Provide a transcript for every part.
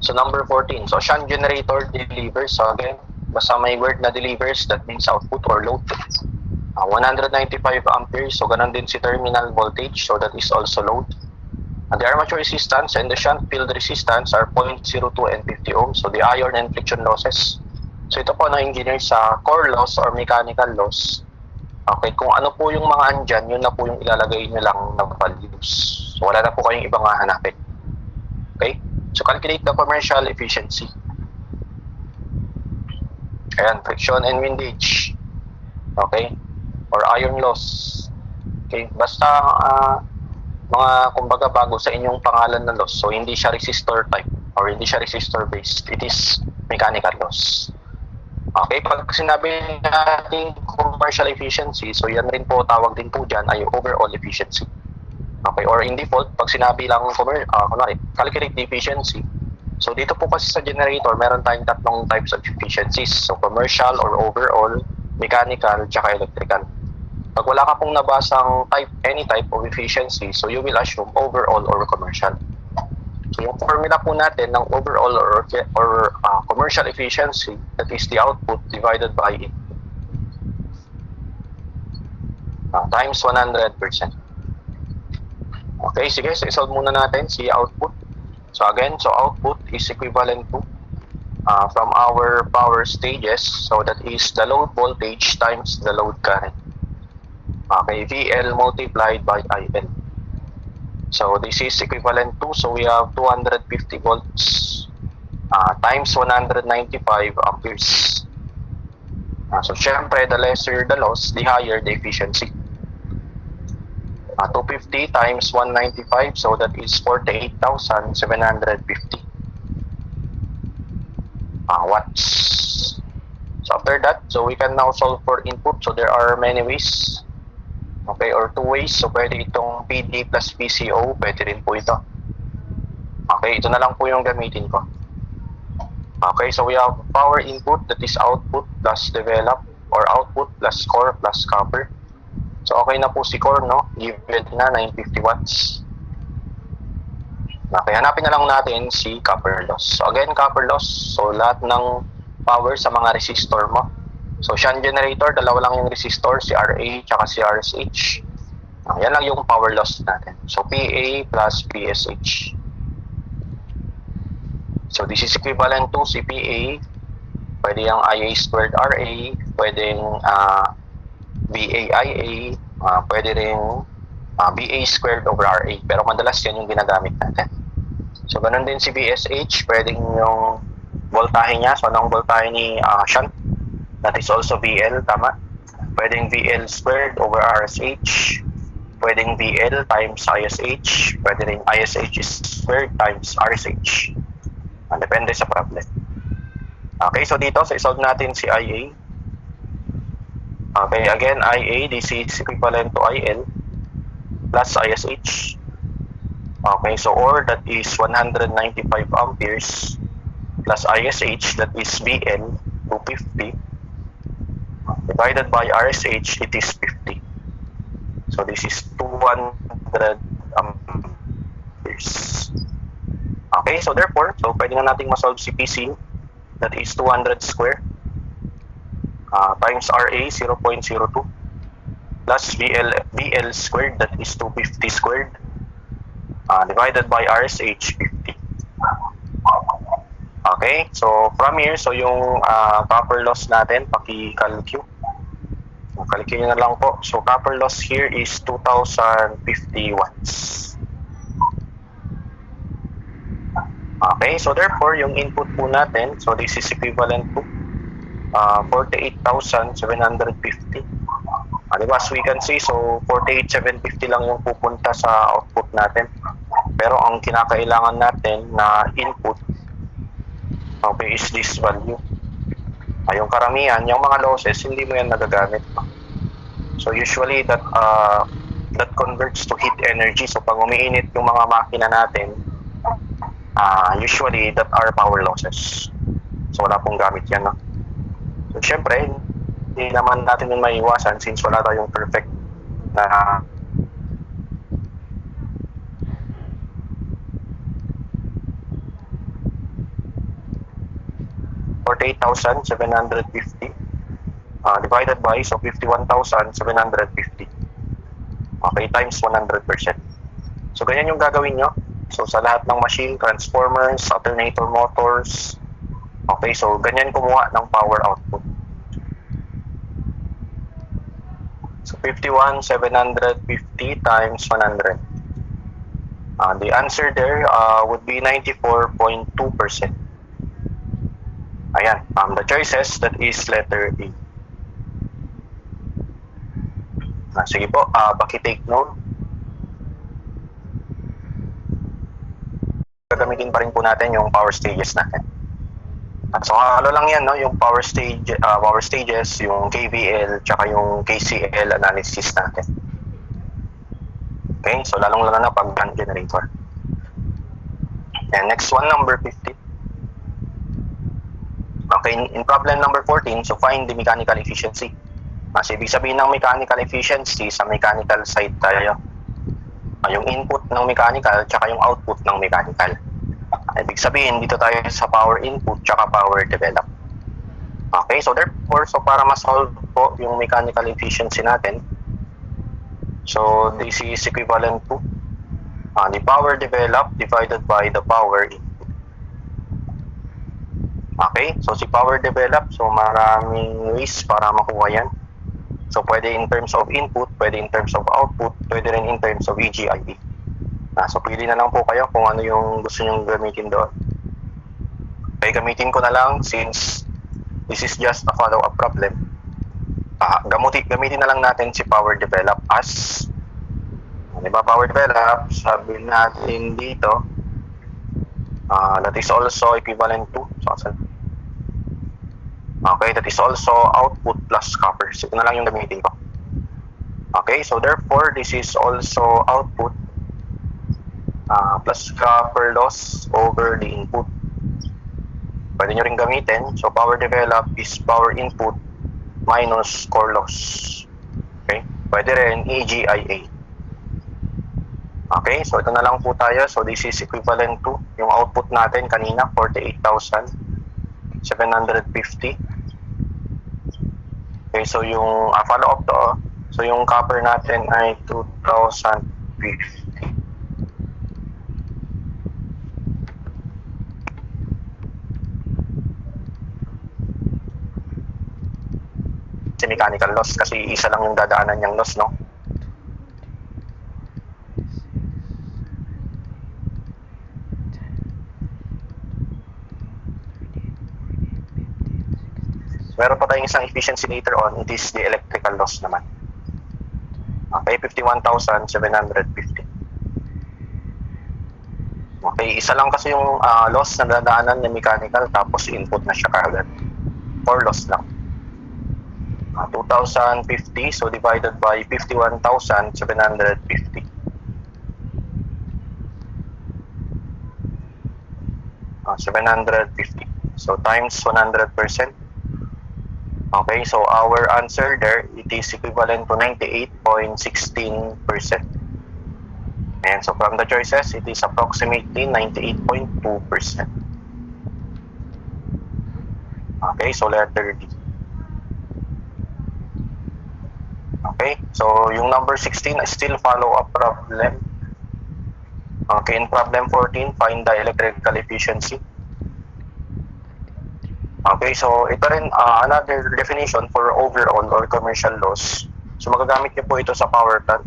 So number 14, so shunt generator delivers. So again, basta may word na delivers, that means output or load. 195 amperes, so ganun din si terminal voltage, so that is also load. The armature resistance and the shunt field resistance are 0.02 and 50 ohms. So the iron and friction losses. So ito po na engineer sa core loss or mechanical loss. Okay, kung ano po yung mga andyan, yun na po yung ilalagay nyo lang na values. So wala na po kayong ibang hahanapin. Okay? So calculate the commercial efficiency. Ayan, friction and windage. Okay? Or iron loss. Okay? Basta mga kumbaga bago sa inyong pangalan na loss. So hindi siya resistor type or hindi siya resistor based. It is mechanical loss. Okay, pag sinabi natin commercial efficiency, so yan rin po tawag din po dyan ay overall efficiency. Okay, or in default, pag sinabi lang kunwari, calculate the efficiency. So dito po kasi sa generator, meron tayong tatlong types of efficiencies. So commercial or overall, mechanical, tsaka electrical. Pag wala ka pong nabasang any type of efficiency, so you will assume overall or commercial. So yung formula po natin ng overall or commercial efficiency, that is the output divided by it. Times 100%. Okay, sige, so isolve muna natin si output. So again, so output is equivalent to from our power stages, so that is the load voltage times the load current. Okay, VL multiplied by IL. So this is equivalent to, so we have 250 volts times 195 amperes. So syempre, the lesser the loss, the higher the efficiency. 250 times 195, so that is 48,750 watts. So after that, so we can now solve for input. So there are many ways. Okay, or two ways. So pwede itong PD plus PCO, pwede rin po ito. Okay, ito na lang po yung gamitin ko. Okay, so we have power input, that is output plus develop, or output plus core plus copper. So okay na po si core, no? Given na 950 watts. Okay, hanapin na lang natin si copper loss. So again, copper loss, so lahat ng power sa mga resistor mo. So shunt generator, dalawa lang yung resistor, si RA tsaka si RSH. Yan lang yung power loss natin. So PA plus PSH. So this is equivalent to si PA. Pwede yung IA squared RA, pwedeng VAIA, pwede rin BA squared over RA. Pero madalas yan yung ginagamit natin. So ganun din si VSH, pwedeng yung voltahe niya. So anong voltahe ni shunt? That is also VL, tama? Pwedeng VL squared over RSH. Pwedeng VL times ISH. Pwede rin ISH squared times RSH. Depende sa problem. Okay, so dito, so isolve natin si IA. Okay, again, IA, this is equivalent to IL plus ISH. Okay, so or that is 195 amperes plus ISH, that is VL, 250. Divided by RSH, it is 50. So this is 200 amperes. Okay, so therefore, so pwede na nating masolve si PC, that is 200 square times RA 0.02 plus VL squared, that is 250 squared divided by RSH 50. Okay, so from here, so yung copper loss natin, paki-calculate. So, calculate na lang po. So copper loss here is 2,050 watts. Okay, so therefore, yung input po natin, so this is equivalent to 48,750. Diba, as we can see, so 48,750 lang yung pupunta sa output natin. Pero ang kinakailangan natin na input, okay, is this value. Yung karamihan, yung mga losses, hindi mo yan nagagamit. So usually, that converts to heat energy. So pag umiinit yung mga makina natin, usually that are power losses. So wala pong gamit yan, no? So syempre, hindi naman natin yung maiiwasan since wala tayong perfect na 48,750 divided by, so 51,750. Okay, times 100%. So, ganyan yung gagawin nyo. So, sa lahat ng machine, transformers, alternator motors, okay, so ganyan kumuha ng power output. So, 51,750 times 100. The answer there would be 94.2%. Ayan, the choices, that is letter A. Sige po, paki-take note. Gagamitin pa rin po natin yung power stages natin. So, ano lang yan, no? Yung power stages, yung KVL, tsaka yung KCL analysis natin. Okay, so lalong-lalo na pag gun generator. And next one, number 15. Okay, in problem number 14, so find the mechanical efficiency. So, ibig sabihin ng mechanical efficiency, sa mechanical side tayo. Yung input ng mechanical, tsaka yung output ng mechanical. Ibig sabihin, dito tayo sa power input, tsaka power develop. Okay, so therefore, so para ma-solve po yung mechanical efficiency natin, so this is equivalent to the power developed divided by the power input. Okay, so si power developed, so maraming ways para makuha yan. So pwede in terms of input, pwede in terms of output, pwede rin in terms of EGIE. So pili na lang po kayo kung ano yung gusto nyong gamitin doon. Okay, gamitin ko na lang since this is just a follow-up problem. Gamitin na lang natin si power develop as, diba, power develop, sabi natin dito, that is also equivalent to, okay, that is also output plus copper. So, ito na lang yung gamitin ko. Okay, so therefore, this is also output plus copper loss over the input. Pwede nyo rin gamitin. So, power develop is power input minus core loss. Okay, pwede rin EGIA. Okay, so ito na lang po tayo. So, this is equivalent to yung output natin kanina, 48,750. Okay, so yung follow-up to, so yung copper natin ay 2,050. Si mechanical loss kasi isa lang yung dadaanan niyang loss, no? Meron pa tayong isang efficiency later on, it is the electrical loss naman. Okay, 51,750. Okay, isa lang kasi yung loss na dadaanan ng mechanical, tapos input na siya kagad. Or loss lang. 2,050, so divided by 51,750. Uh, 750. So times 100%. Okay, so our answer there, it is equivalent to 98.16%. And so from the choices, it is approximately 98.2%. Okay, so letter D. Okay, so yung number 16 is still follow-up problem. Okay, in problem 14, find the electrical efficiency. Okay, so ito rin another definition for overall or commercial loss. So magagamit niyo po ito sa power plant.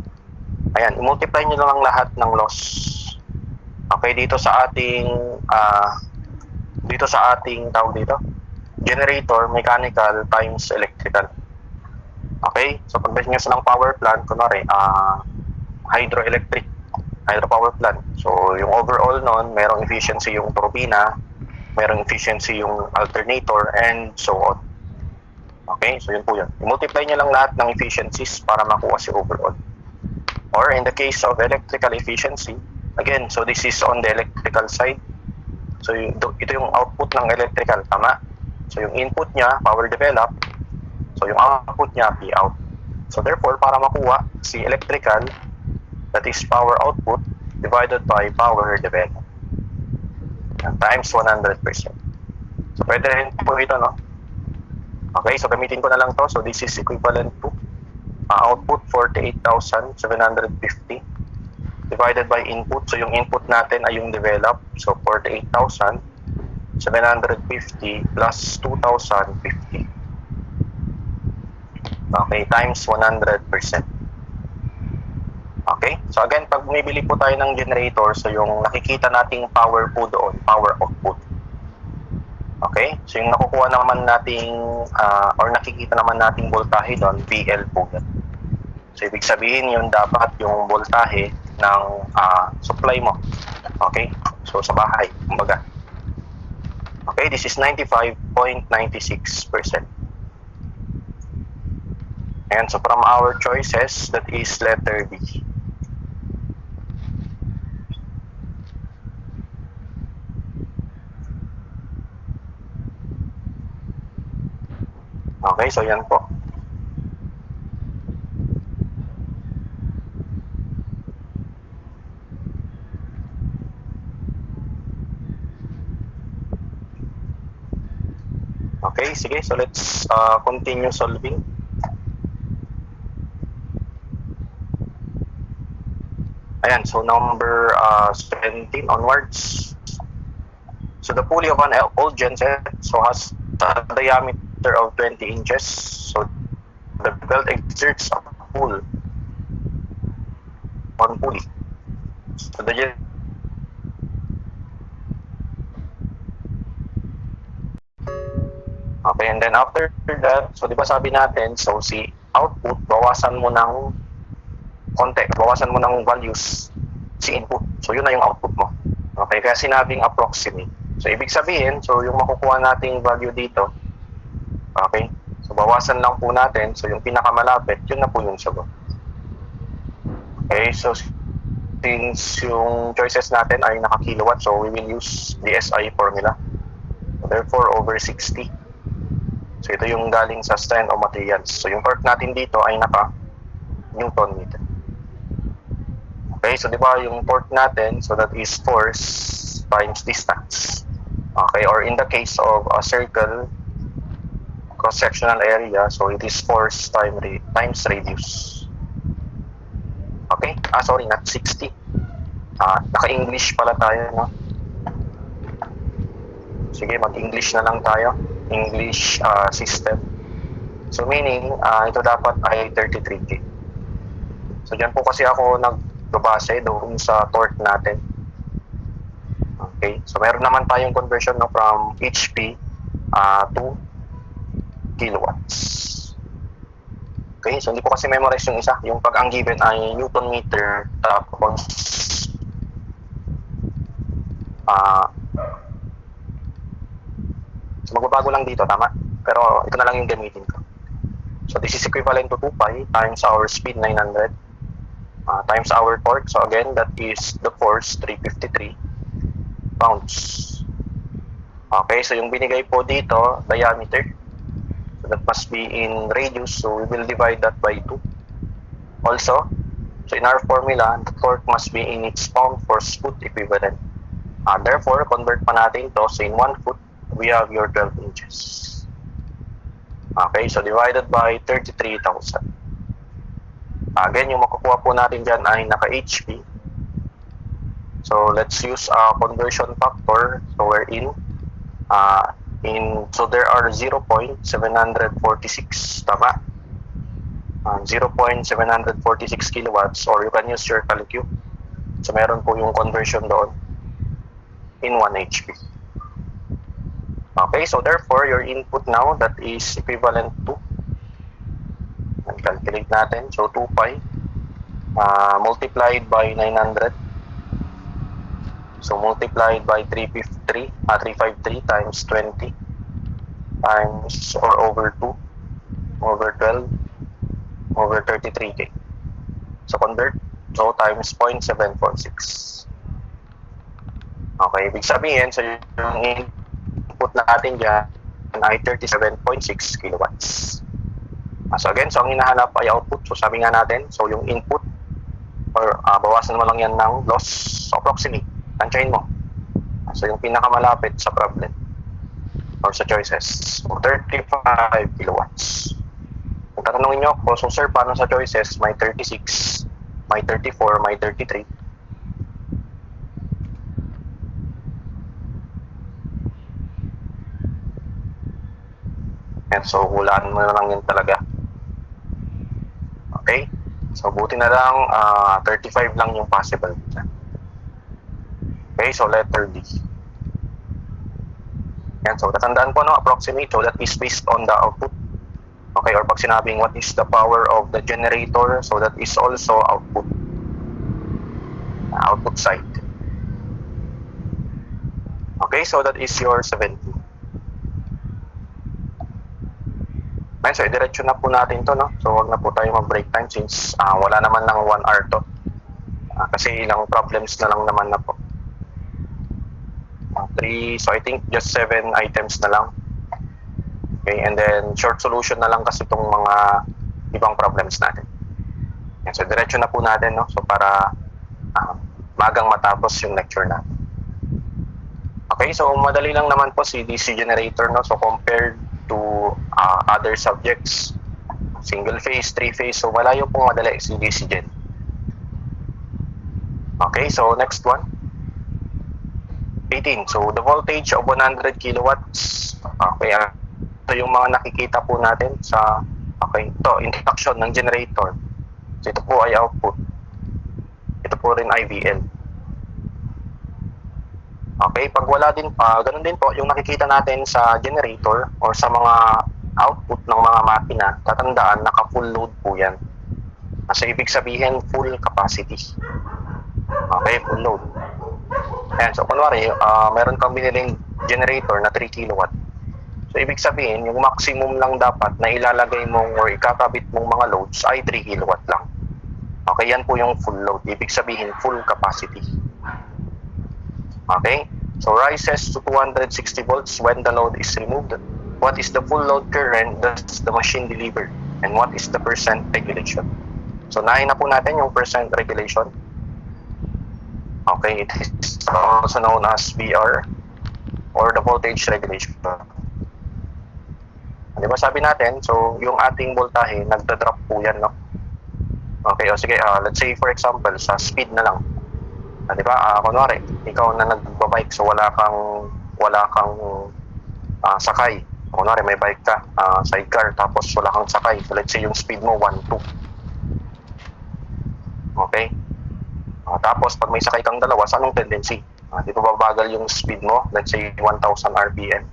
Ayan, i-multiply niyo lang lahat ng loss. Okay, dito sa ating tawag dito, generator, mechanical times electrical. Okay, so pag-base niyo sa ng power plant, kunwari hydropower plant. So yung overall noon, merong efficiency yung turbina, merong efficiency yung alternator, and so on. Okay, so yun po yun. I-multiply nyo lang lahat ng efficiencies para makuha si overall. Or in the case of electrical efficiency, again, so this is on the electrical side. So ito yung output ng electrical, tama? So yung input niya, power develop. So yung output niya, P out. So therefore, para makuha si electrical, that is power output divided by power develop. Times 100%. So pwede rin po ito, no? Okay, so gamitin ko na lang to. So this is equivalent to output 48,750 divided by input. So yung input natin ay yung develop. So 48,750 plus 2,050. Okay, times 100%. Okay, so again, pag bumibili po tayo ng generator, so yung nakikita nating power po doon, power output. Okay, so yung nakukuha naman nating or nakikita naman nating voltahe doon, VL po yan. So ibig sabihin yun dapat yung voltahe ng supply mo. Okay, so sa bahay, kumbaga. Okay, this is 95.96%. And so from our choices, that is letter B. Okay, so yan po. Okay, sige. So let's continue solving. Ayan, so number 17 onwards. So the pulley of an old genset has a diameter of 20 inches. So the belt exerts a pull on pulley. So the okay, and then after that, so di ba sabi natin, so si output, bawasan mo ng konti, bawasan mo ng values si input. So yun na yung output mo. Okay, kaya sinabing approximate. So ibig sabihin, so yung makukuha nating value dito, okay, so bawasan lang po natin, so yung pinakamalapit, yun na po yung sagot. Okay, so since yung choices natin ay naka-kilowatt, so we will use the SI formula. So therefore, over 60. So ito yung galing sa strength of materials. So yung torque natin dito ay naka-Newton meter. Okay, so di ba yung torque natin, so that is force times distance. Okay, or in the case of a circle cross-sectional area, so it is force times radius. Okay, sorry, not 60. Naka-English pala tayo, no? Sige, mag-English na lang tayo. English system. So meaning, ito dapat ay 33K. So dyan po kasi ako nagbabase doon sa torque natin. Okay, so meron naman tayong conversion, no, from HP to kilowatts. Okay, so hindi ko kasi memorize yung isa. Yung pag ang given ay Newton meter, tapos so magbabago lang dito, tama? Pero ito na lang yung gamitin ko. So this is equivalent to 2 pi times our speed 900 times our torque. So again, that is the force 353 pounds. Okay, so yung binigay po dito, diameter. So that must be in radius. So we will divide that by 2. Also, so in our formula, the torque must be in its pound force foot equivalent. Therefore, convert pa natin to. So in 1 foot, we have your 12 inches. Okay, so divided by 33,000. Again, yung makukuha po natin dyan ay naka-HP. So let's use a conversion factor. So we're so there are 0.746, tama? 0.746 kilowatts, or you can use your calculator. So meron po yung conversion doon in 1 HP. Okay, so therefore your input now, that is equivalent to, calculate natin, so 2 pi multiplied by 900, so multiplied by 353 times 20 times or over 2 over 12 over 33K. So convert, so times 0.746. Okay, ibig sabihin, so yung input natin dyan ay 37.6 kilowatts. So again, so ang hinahanap ay output. So sabi nga natin, so yung input, or bawasan mo lang yan ng loss, so approximate, tansyahin mo. So yung pinakamalapit sa problem. or sa choices. So, 35 kilowatts. Kung tatanungin nyo ako, so sir, paano sa choices? May 36, may 34, may 33. And so, hulaan mo na lang yun talaga. Okay? So, buti na lang, 35 lang yung possible. Okay, so letter D. Yan, so tatandaan po, no, approximate, so that is based on the output. Okay, or pag sinabing what is the power of the generator, so that is also output. Output side. Okay, so that is your 70. Ngayon, so idiretso na po natin to, no? So, wag na po tayo mag-break time since wala naman ng 1 hour to. Kasi ilang problems na lang naman na po. 3, so I think just 7 items na lang. Okay, and then short solution na lang kasi itong mga ibang problems natin. Yan, so diretso na po natin, no? So para magang matapos yung lecture natin. Okay, so madali lang naman po si DC generator, no? So compared to other subjects, single phase, 3 phase, so malayo pong madali si DC gen. Okay, so next one. 18. So the voltage of 100 kilowatts. Okay, so yung mga nakikita po natin sa ito, induction ng generator. So ito po ay output. Ito po rin ay VL. Okay, pag wala din ganun din po yung nakikita natin sa generator or sa mga output ng mga makina, tatandaan naka full load po yan. So ibig sabihin full capacity. Okay, full load. Ayan, so kunwari, meron kang biniling generator na 3 kilowatt. So ibig sabihin, yung maximum lang dapat na ilalagay mong or ikakabit mong mga loads ay 3 kilowatt lang. Okay, yan po yung full load. Ibig sabihin, full capacity. Okay, so rises to 260 volts when the load is removed. What is the full load current does the machine deliver? And what is the percent regulation? So nahin na po natin yung percent regulation. Okay, it is also known as VR or the voltage regulation. Di ba sabi natin, so yung ating voltahe, nagda-drop po yan, no? Okay, o sige, let's say for example, sa speed na lang. Di ba, kunwari, ikaw na nagbabike, so wala kang sakay. Kunwari, may bike ka, sidecar, tapos wala kang sakay. So let's say yung speed mo, 1, 2. Okay? Tapos, pag may sakay kang dalawa, sa anong tendency? Di ba babagal yung speed mo? Let's say 1,000 RPM.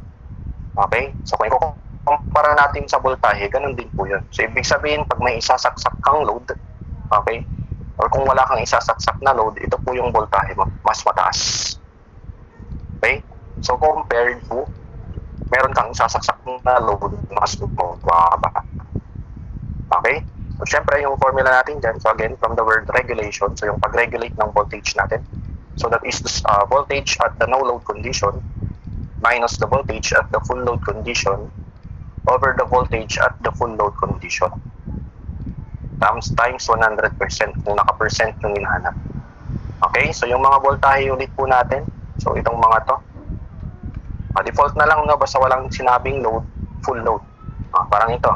Okay? So, kung kumpara natin sa voltahe, ganun din po yun. So, ibig sabihin, pag may isasaksak kang load, okay? Or kung wala kang isasaksak na load, ito po yung voltahe mo, mas mataas. Okay? So, compared to, meron kang isasaksak na load, mas mababa. Okay? So, syempre, yung formula natin dyan, so again, from the word regulation, so yung pag-regulate ng voltage natin, so that is voltage at the no load condition minus the voltage at the full load condition over the voltage at the full load condition times 100% kung naka-percent yung hinahanap. Okay, so yung mga voltahe unit po natin, so itong mga to, default na lang, no, basta walang sinabing load, full load. Parang ito,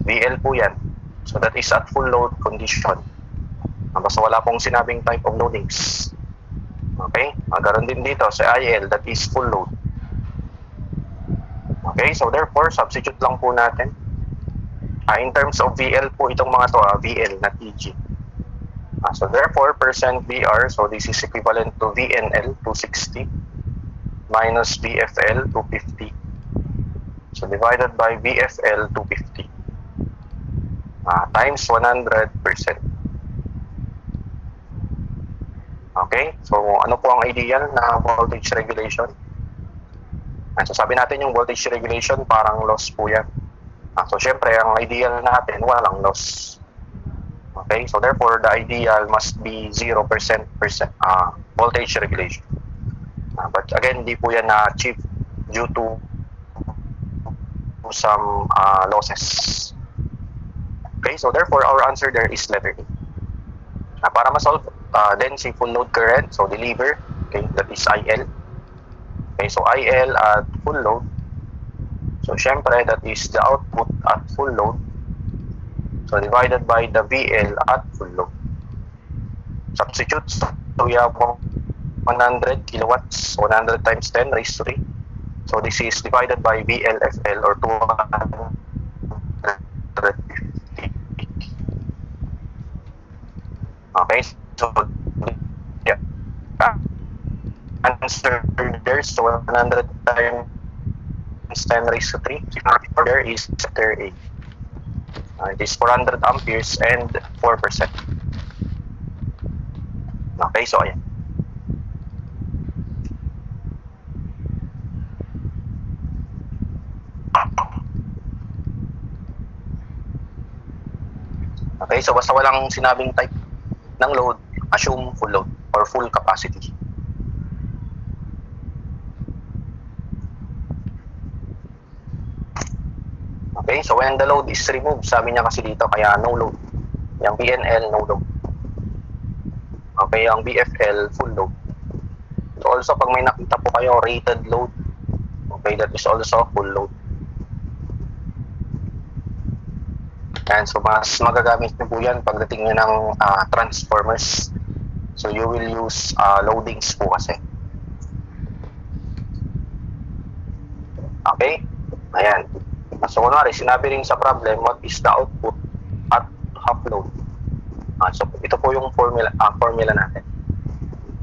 VL po yan. So that is at full load condition. Basta wala pong sinabing type of loadings. Okay, ganoon din dito sa IL, that is full load. Okay, so therefore, substitute lang po natin. In terms of VL po, itong mga to, VL na TG. So therefore, percent VR, so this is equivalent to VNL, 260, minus VFL, 250. So divided by VFL, 250. Times 100%. Okay, so ano po ang ideal na voltage regulation? So sabi natin yung voltage regulation parang loss po yan. So syempre ang ideal natin walang loss. Okay, so therefore the ideal must be 0% voltage regulation. But again, di po yan na-achieve due to some losses. Okay, so therefore our answer there is letter A. Para ma-solve, then si full load current, so deliver, okay, that is IL. Okay, so IL at full load, So, syempre, that is the output at full load. So, divided by the VL at full load. Substitute. So, we have 100 kilowatts, 100 times 10 raised to 3. So, this is divided by VLFL or 250. Okay, so yeah, answer there, so 100 times 10 raised to 3. There is letter A. It is 400 amperes and 4%. Okay, so ayan. Okay, so basta walang sinabing type ng load, assume full load or full capacity. Okay, so when the load is removed, sabi niya kasi dito, kaya no load. Yung BNL, no load. Okay, yung BFL, full load. So also, pag may nakita po kayo, rated load, okay, that is also full load. And so, mas magagamit nyo po yan pagdating nyo ng transformers. So, you will use loadings po kasi. Okay? Ayan. So, kunwari, sinabi rin sa problem, what is the output at half load? So, ito po yung formula natin.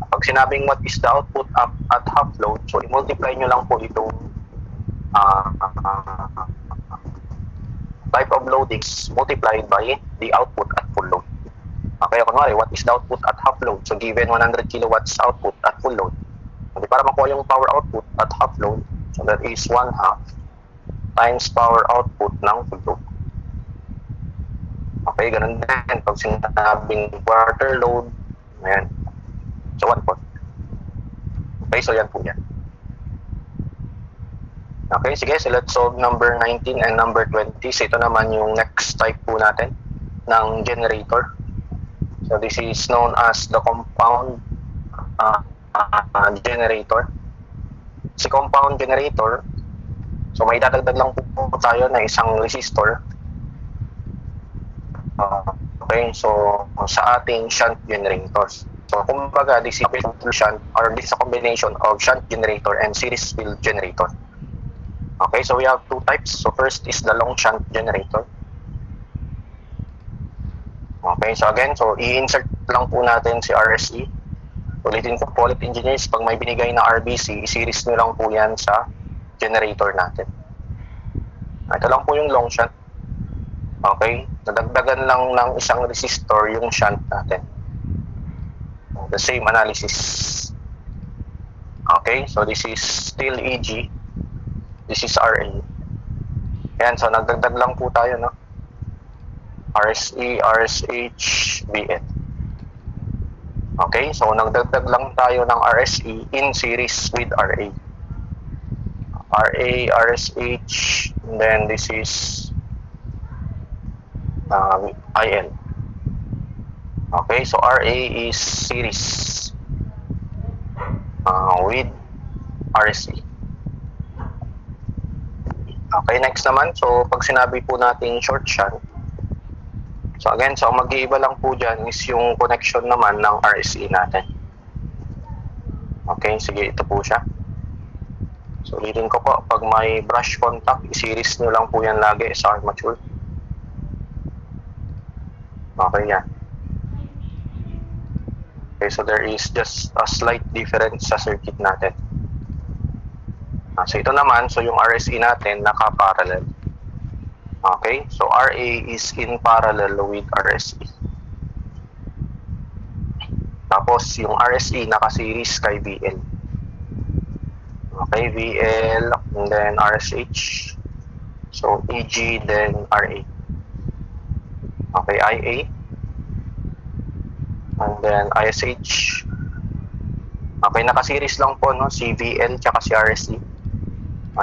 Pag sinabing what is the output at half load, so, i-multiply nyo lang po itong type of loadings multiplied by the output at full load. Okay, kunwari, what is the output at half load? So, given 100 kilowatts output at full load. So, para makuha yung power output at half load, so that is 1/2 times power output ng full load. Okay, ganun din. Pag sinabing quarter load, ayan. So, 1/4. Okay, so yan po yan. Okay, sige, so let's solve number 19 and number 20. So ito naman yung next type po natin ng generator. So this is known as the compound generator. Si compound generator, so may dadagdag lang po tayo na isang resistor. Okay, so sa ating shunt generators. So kumbaga, this is a shunt or this is a combination of shunt generator and series field generator. Okay, so we have two types. So first is the long shunt generator. Okay, so again, so i-insert lang po natin si RSE. Ulitin ko po ulit, engineers, pag may binigay na RBC, i-series nyo lang po yan sa generator natin. Ito lang po yung long shunt. Okay, nadagdagan lang ng isang resistor yung shunt natin. The same analysis. Okay, so this is still EG. This is RA. Ayan, so nagdagdag lang po tayo, no? RSE, RSH, BN. Okay, so nagdagdag lang tayo ng RSE in series with RA. RA, RSH, and then this is IN. Okay, so RA is series with RSE. Okay, next naman, so pag sinabi po natin short shunt, so again, so mag-iiba lang po dyan is yung connection naman ng RSE natin. Okay, sige, ito po siya. So ulitin ko po, pag may brush contact, i-series nyo lang po yan lagi sa armature. Okay, yan. Okay, so there is just a slight difference sa circuit natin. So ito naman, so yung RSE natin naka-parallel. Okay, so RA is in parallel with RSE. Tapos yung RSE naka-series kay VL. Okay, VL, and then RSH. So EG, then RA. Okay, IA. And then ISH. Okay, naka-series lang po, no? Si VL tsaka si RSE.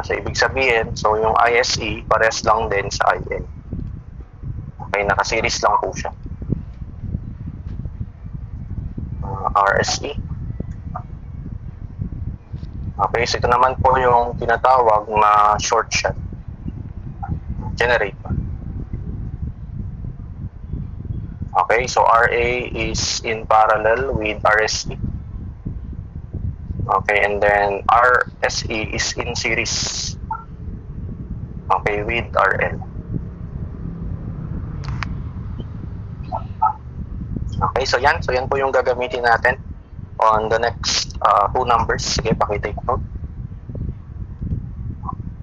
So, ibig sabihin, so yung ISE, pares lang din sa IN. Okay, naka-series lang po siya. RSE. Okay, so ito naman po yung tinatawag na short shunt. generator. Okay, so RA is in parallel with RSE. Okay, and then RSE is in series, okay, with RL. Okay, so yan po yung gagamitin natin on the next two numbers. Sige, pakita ito.